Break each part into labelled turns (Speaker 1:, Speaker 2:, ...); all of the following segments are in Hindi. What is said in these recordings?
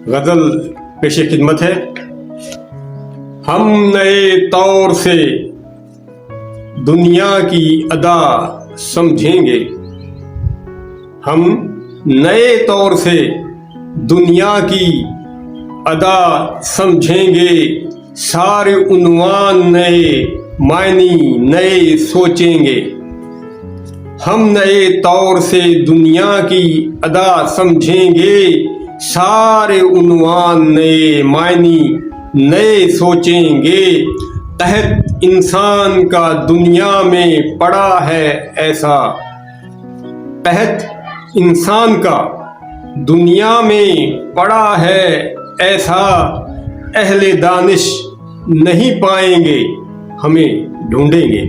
Speaker 1: गजल पेश खिदमत है। हम नए तौर से दुनिया की अदा समझेंगे, हम नए तौर से दुनिया की अदा समझेंगे। सारे उन्वान नए, मायनी नए सोचेंगे। हम नए तौर से दुनिया की अदा समझेंगे, सारे उन्वान नए, मायनी नए सोचेंगे। तहत इंसान का दुनिया में पड़ा है ऐसा, तहत इंसान का दुनिया में पड़ा है ऐसा। अहले दानिश नहीं पाएंगे, हमें ढूंढेंगे।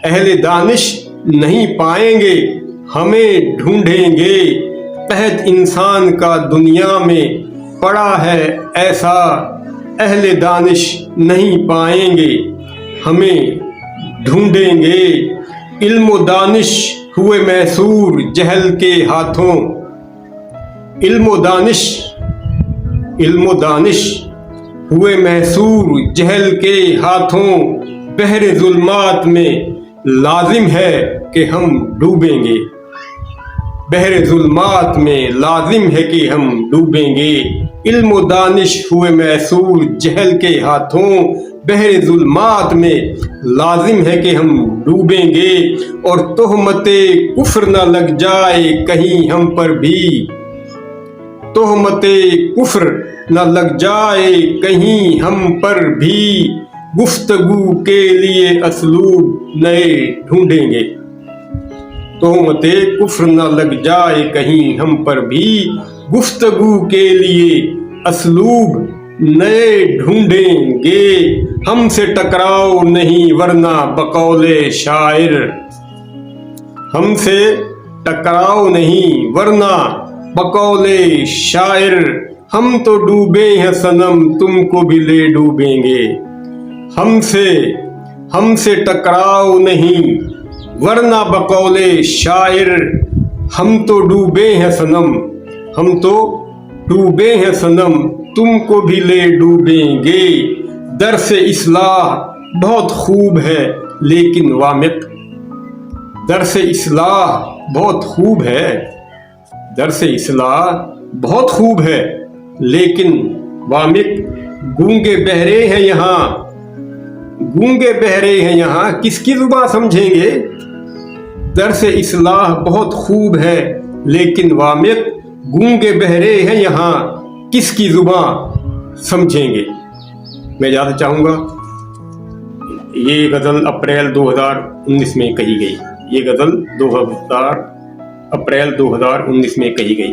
Speaker 1: अहले दानिश नहीं पाएंगे, हमें ढूंढेंगे। तहत इंसान का दुनिया में पड़ा है ऐसा। अहले दानिश नहीं पाएंगे, हमें ढूंढेंगे। इल्म दानिश हुए मैसूर जहल के हाथों, इल्म दानिश हुए मैसूर जहल के हाथों। बहरे जुल्मात में लाजिम है कि हम डूबेंगे, बहरे जुल्मात में लाजिम है कि हम डूबेंगे। इल्म दानिश हुए मैसूर जहल के हाथों, बहरे जुल्मात में लाजिम है कि हम डूबेंगे। और तोहमते कुफ्र न लग जाए कहीं हम पर भी, तोहमते कुफ्र न लग जाए कहीं हम पर भी। गुफ्तगू के लिए असलूब नए ढूंढेंगे, तोहमते कुफ्र न लग जाए कहीं हम पर भी। गुफ्तगू के लिए असलूब नए ढूंढेंगे। हमसे टकराओ नहीं वरना बकौले शायर, हमसे टकराओ नहीं वरना बकौले शायर। हम तो डूबे हैं सनम तुमको भी ले डूबेंगे। हमसे टकराओ नहीं वरना बकौले शायर। हम तो डूबे हैं सनम, हम तो डूबे हैं सनम तुमको भी ले डूबेंगे। दर्स इस्लाह बहुत खूब है लेकिन वामिक, दर्स इस्लाह बहुत खूब है, दर्स इस्लाह बहुत खूब है लेकिन वामिक। गूंगे बहरे हैं यहाँ, गूंगे बहरे हैं यहाँ किसकी जुबान समझेंगे। दर्स इस्लाह बहुत खूब है लेकिन वामिक। गूंगे बहरे हैं यहाँ किसकी जुबान समझेंगे। मैं ज़्यादा चाहूँगा, ये गज़ल अप्रैल 2019 में कही गई, ये गज़ल अप्रैल 2019 में कही गई।